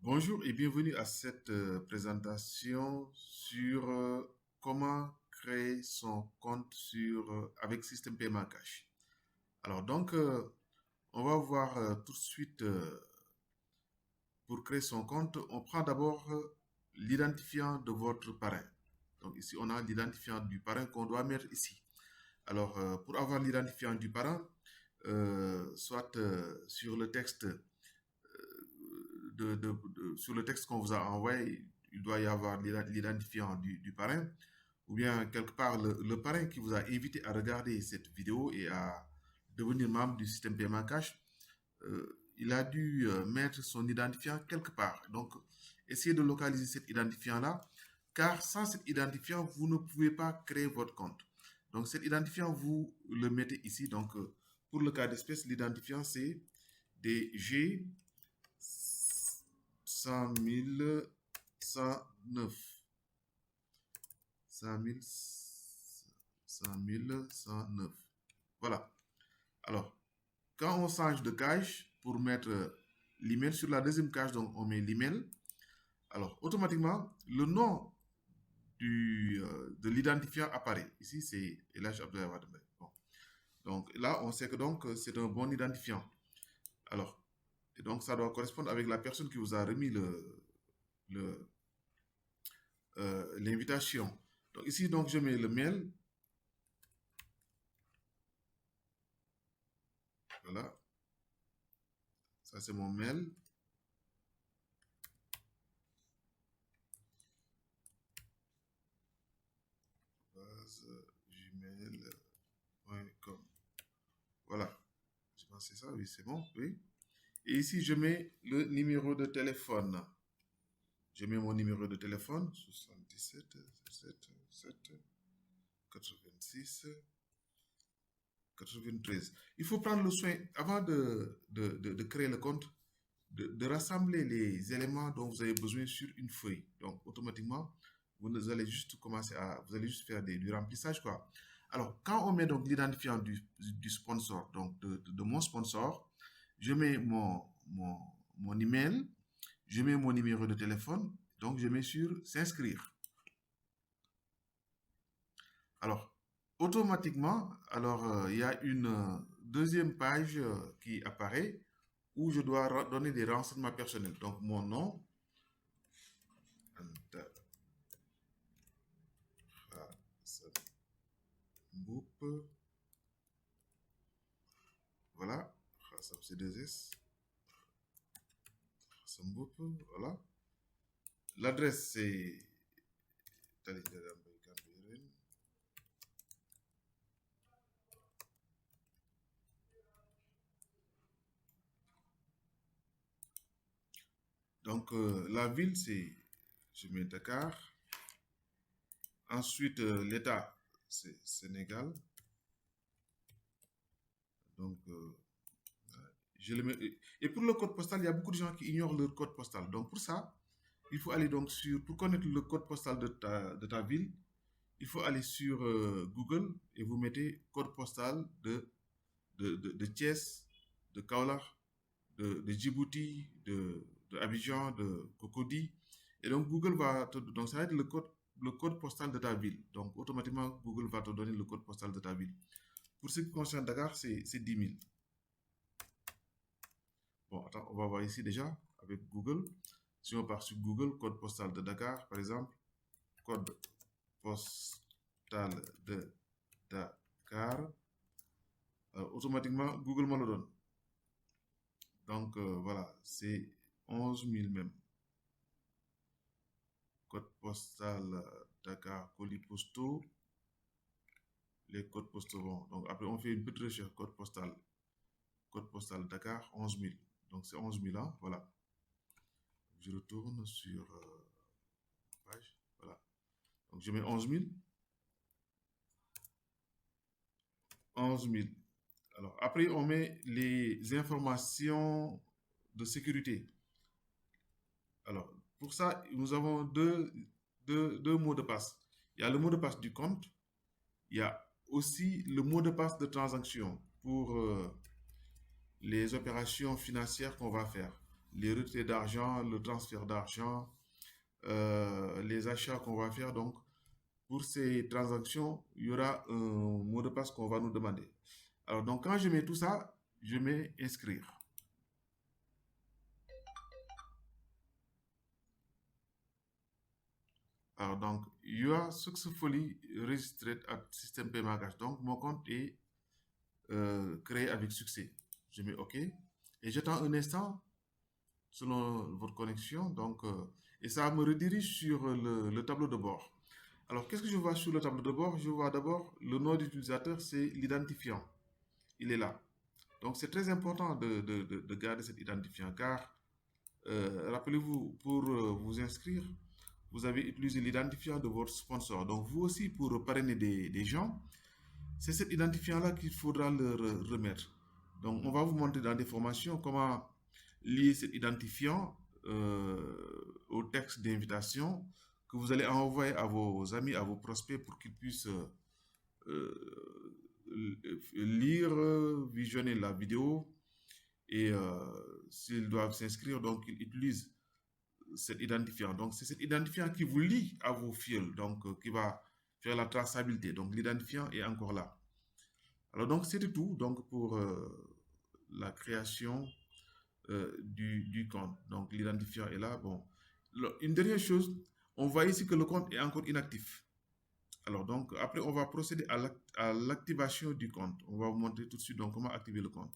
Bonjour et bienvenue à cette présentation sur comment créer son compte avec Système Paiement Cash. Alors on va voir tout de suite pour créer son compte, on prend d'abord l'identifiant de votre parrain. Donc ici, on a l'identifiant du parrain qu'on doit mettre ici. Alors, pour avoir l'identifiant du parrain, soit sur le texte sur le texte qu'on vous a envoyé, il doit y avoir l'identifiant du parrain, ou bien quelque part le parrain qui vous a invité à regarder cette vidéo et à devenir membre du système paiement cash, il a dû mettre son identifiant quelque part. Donc, essayez de localiser cet identifiant-là, car sans cet identifiant, vous ne pouvez pas créer votre compte. Donc, cet identifiant, vous le mettez ici. Donc, pour le cas d'espèce, l'identifiant, c'est DG 100 109. 100 109. Voilà. Alors, quand on change de cage pour mettre l'email sur la deuxième cage, donc on met l'email. Alors, automatiquement, le nom de l'identifiant apparaît. Ici, c'est LH Abdoulaye Wade. Bon. Donc là, on sait que c'est un bon identifiant. Alors, et donc ça doit correspondre avec la personne qui vous a remis l'invitation. Donc ici, donc je mets le mail. Voilà. Ça, c'est mon mail. gmail.com. Voilà. Je pense que c'est ça, oui, c'est bon, oui. Et ici, je mets le numéro de téléphone. Je mets mon numéro de téléphone, 77 7 86 93. Il faut prendre le soin, avant de créer le compte, de rassembler les éléments dont vous avez besoin sur une feuille. Donc, automatiquement, vous allez juste vous allez juste faire du remplissage, quoi. Alors, quand on met donc l'identifiant du sponsor, donc de mon sponsor, je mets mon email, je mets mon numéro de téléphone, donc je mets sur s'inscrire. Alors, automatiquement, il y a une deuxième page qui apparaît où je dois donner des renseignements personnels. Donc, mon nom, Anta Mboup, voilà, c'est 2S, Mboup, voilà. L'adresse, c'est donc la ville, je mets Dakar. Ensuite, l'État, c'est Sénégal. Donc, je le mets. Et pour le code postal, il y a beaucoup de gens qui ignorent leur code postal. Donc, pour ça, il faut aller donc pour connaître le code postal de ta ville, il faut aller sur Google et vous mettez code postal de Thiès, de Kaolack, de Djibouti, de Abidjan, de Cocody. Et donc, donc ça va être le code postal de ta ville. Donc, automatiquement, Google va te donner le code postal de ta ville. Pour ce qui concerne Dakar, c'est 10 000. Bon, attends, on va voir ici déjà avec Google. Si on part sur Google, code postal de Dakar, par exemple, code postal de Dakar, automatiquement, Google me le donne. Donc, voilà, c'est 11 000 même. Code postal Dakar, colis postaux. Les codes postaux vont. Donc, après, on fait une petite recherche, code postal Dakar, 11 000. Donc, c'est 11 000 ans, voilà. Je retourne sur la page, voilà. Donc, je mets 11 000. 11 000. Alors, après, on met les informations de sécurité. Alors, pour ça, nous avons deux mots de passe. Il y a le mot de passe du compte. Il y a aussi le mot de passe de transaction pour les opérations financières qu'on va faire. les retraits d'argent, le transfert d'argent, les achats qu'on va faire. Donc, pour ces transactions, il y aura un mot de passe qu'on va nous demander. Alors, donc, quand je mets tout ça, je mets inscrire. Alors, donc, you are successfully registered at System Payment Cash. Donc, mon compte est créé avec succès. Je mets OK. Et j'attends un instant selon votre connexion. Donc, et ça me redirige sur le tableau de bord. Alors, qu'est-ce que je vois sur le tableau de bord? Je vois d'abord le nom d'utilisateur, c'est l'identifiant. Il est là. Donc, c'est très important de garder cet identifiant car, rappelez-vous, pour vous inscrire, vous avez utilisé l'identifiant de votre sponsor. Donc, vous aussi, pour parrainer des gens, c'est cet identifiant-là qu'il faudra leur remettre. Donc, on va vous montrer dans des formations comment lier cet identifiant au texte d'invitation que vous allez envoyer à vos amis, à vos prospects pour qu'ils puissent lire, visionner la vidéo et s'ils doivent s'inscrire, donc ils utilisent cet identifiant. Donc, c'est cet identifiant qui vous lie à vos fils, donc qui va faire la traçabilité. Donc, l'identifiant est encore là. Alors, donc, c'était tout donc, pour la création du compte. Donc, l'identifiant est là. Bon, une dernière chose, on voit ici que le compte est encore inactif. Alors, donc, après, on va procéder à l'activation du compte. On va vous montrer tout de suite donc, comment activer le compte.